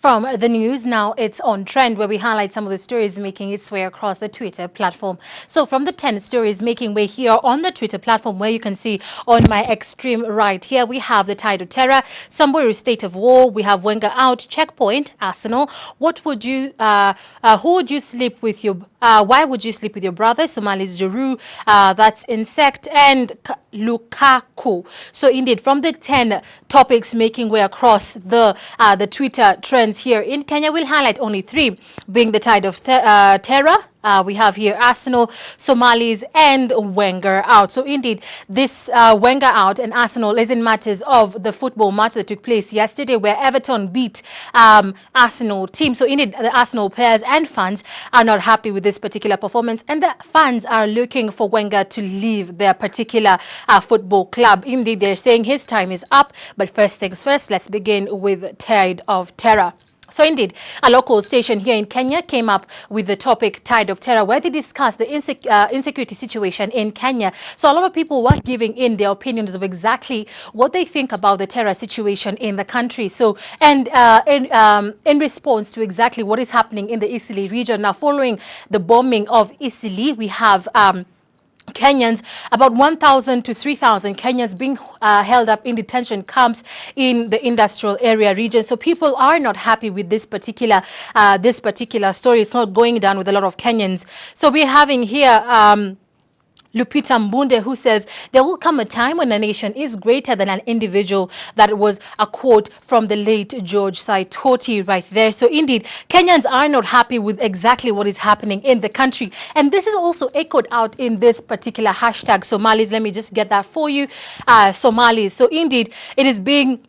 From the news, now it's on trend, where we highlight some of the stories making its way across the Twitter platform. So from the 10 stories making way here on the Twitter platform, where you can see on my extreme right here, we have the tide of terror, Samburu state of war, we have Wenger out, checkpoint, Arsenal. What would you, who would you sleep with your, why would you sleep with your brother? Somali's Jeru, that's insect, and Lukaku. So indeed, from the 10 topics making way across the Twitter trends here in Kenya, we'll highlight only 3, being the tide of terror. We have here Arsenal, Somalis, and Wenger out. So indeed, this Wenger out and Arsenal is in matters of the football match that took place yesterday, where Everton beat Arsenal team. So indeed, the Arsenal players and fans are not happy with this particular performance, and the fans are looking for Wenger to leave their particular football club. Indeed, they're saying his time is up. But first things first, let's begin with tide of terror. So indeed, a local station here in Kenya came up with the topic Tide of Terror, where they discussed the insecurity situation in Kenya. So a lot of people were giving in their opinions of exactly what they think about the terror situation in the country. So, and in response to exactly what is happening in the Eastleigh region. Now, following the bombing of Eastleigh, we have Kenyans, about 1,000 to 3,000 Kenyans being held up in detention camps in the industrial area region. So people are not happy with this particular story. It's not going down with a lot of Kenyans. So we're having here Lupita Mbunde, who says there will come a time when a nation is greater than an individual. That was a quote from the late George Saitoti right there. So indeed, Kenyans are not happy with exactly what is happening in the country. And this is also echoed out in this particular hashtag Somalis. Let me just get that for you. Somalis. So indeed, it is being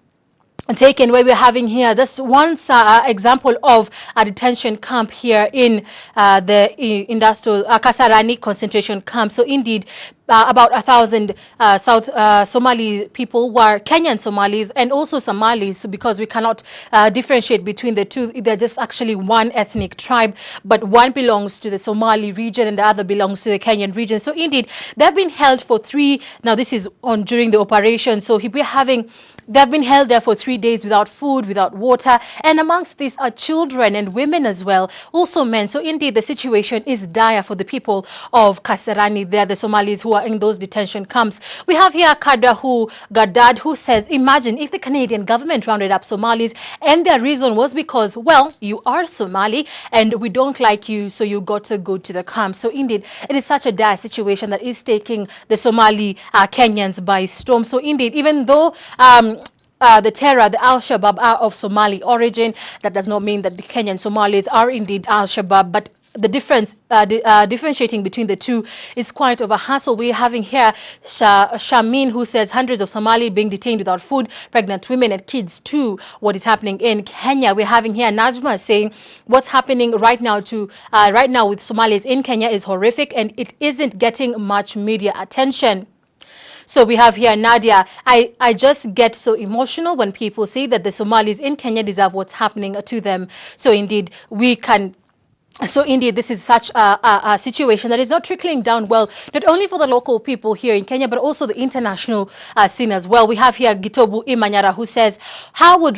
taken, where we're having here this one example of a detention camp here in the industrial Kasarani concentration camp. So indeed, about 1,000 South Somali people were Kenyan Somalis and also Somalis, because we cannot differentiate between the two. They're just actually one ethnic tribe, but one belongs to the Somali region and the other belongs to the Kenyan region. So indeed, they've been held for 3. Now this is on during the operation. So we're having. They've been held there for 3 days without food, without water, and amongst these are children and women as well, also men. So indeed, the situation is dire for the people of Kasarani there, the Somalis who are in those detention camps. We have here Kadahu Gadad, who says, imagine if the Canadian government rounded up Somalis and their reason was because, well, you are Somali and we don't like you, so you got to go to the camp. So indeed, it is such a dire situation that is taking the Somali Kenyans by storm. So indeed, even though the terror, the Al-Shabaab are of Somali origin, that does not mean that the Kenyan Somalis are indeed Al-Shabaab, but the difference, differentiating between the two is quite of a hassle. We're having here Shamin, who says hundreds of Somali being detained without food, pregnant women and kids too. What is happening in Kenya? We're having here Najma saying what's happening right now with Somalis in Kenya is horrific and it isn't getting much media attention. So we have here Nadia. I just get so emotional when people say that the Somalis in Kenya deserve what's happening to them. So indeed, this is such a situation that is not trickling down well, not only for the local people here in Kenya, but also the international scene as well. We have here Gitobu Imanyara, who says, how will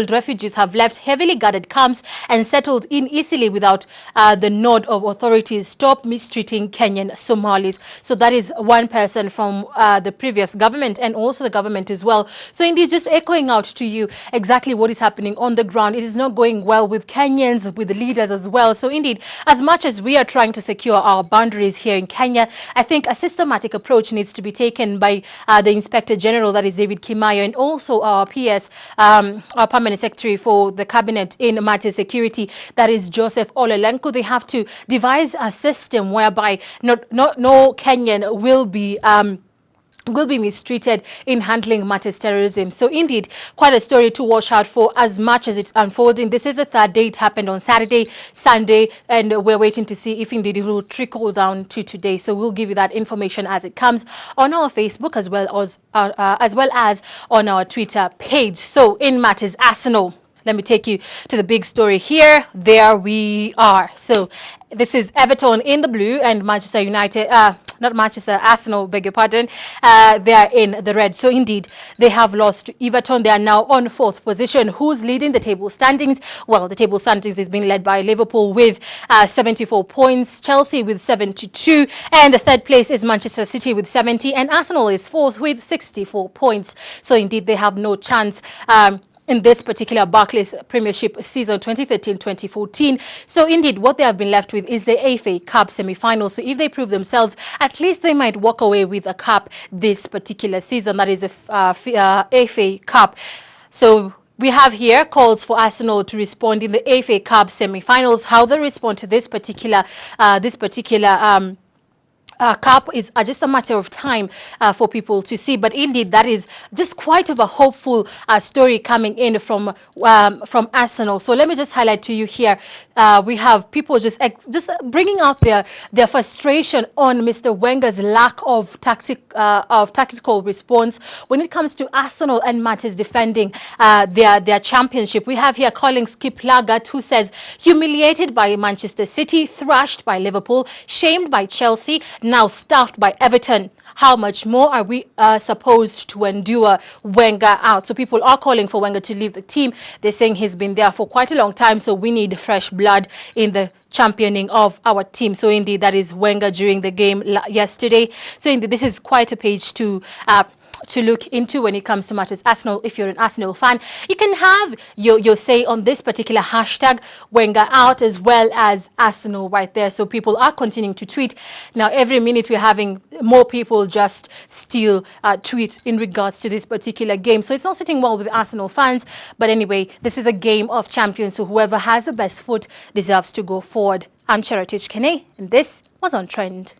refugees have left heavily guarded camps and settled in easily without the nod of authorities? Stop mistreating Kenyan Somalis. So that is one person from the previous government and also the government as well. So indeed, just echoing out to you exactly what is happening on the ground. It is not going well with Kenyans, with the leaders as well. So indeed, as much as we are trying to secure our boundaries here in Kenya, I think a systematic approach needs to be taken by the Inspector General, that is David Kimayo, and also our PS, our permanent secretary for the cabinet in matters security, that is Joseph Olelenku. They have to devise a system whereby no Kenyan will be mistreated in handling matters terrorism. So indeed, quite a story to watch out for as much as it's unfolding. This is the 3rd day. It happened on Saturday, Sunday, and we're waiting to see if indeed it will trickle down to today. So we'll give you that information as it comes on our Facebook as well as on our Twitter page. So in matters Arsenal, let me take you to the big story here. There we are. So this is Everton in the blue and Manchester United. not Manchester, Arsenal, beg your pardon. They are in the red. So indeed, they have lost to Everton. They are now on 4th position. Who's leading the table standings? Well, the table standings is being led by Liverpool with 74 points, Chelsea with 72, and the 3rd place is Manchester City with 70, and Arsenal is 4th with 64 points. So indeed, they have no chance in this particular Barclays Premiership season 2013-2014. So indeed, what they have been left with is the FA Cup semi-final. So if they prove themselves, at least they might walk away with a cup this particular season. That is the FA Cup. So we have here calls for Arsenal to respond in the FA Cup semi-finals. How they respond to this particular cup is just a matter of time for people to see. But indeed, that is just quite of a hopeful story coming in from Arsenal. So let me just highlight to you here. We have people just bringing out their frustration on Mr. Wenger's lack of tactical response when it comes to Arsenal and matters defending their championship. We have here calling Skip Lagat, who says, humiliated by Manchester City, thrashed by Liverpool, shamed by Chelsea, now stuffed by Everton. How much more are we supposed to endure Wenger out? So people are calling for Wenger to leave the team. They're saying he's been there for quite a long time, so we need fresh blood in the championing of our team. So indeed, that is Wenger during the game yesterday. So indeed, this is quite a page to look into when it comes to matters Arsenal. If you're an Arsenal fan, you can have your say on this particular hashtag, Wenger out, as well as Arsenal right there. So people are continuing to tweet. Now, every minute we're having more people just still tweet in regards to this particular game. So it's not sitting well with Arsenal fans. But anyway, this is a game of champions. So whoever has the best foot deserves to go forward. I'm Cherotich Kenei, and this was On Trend.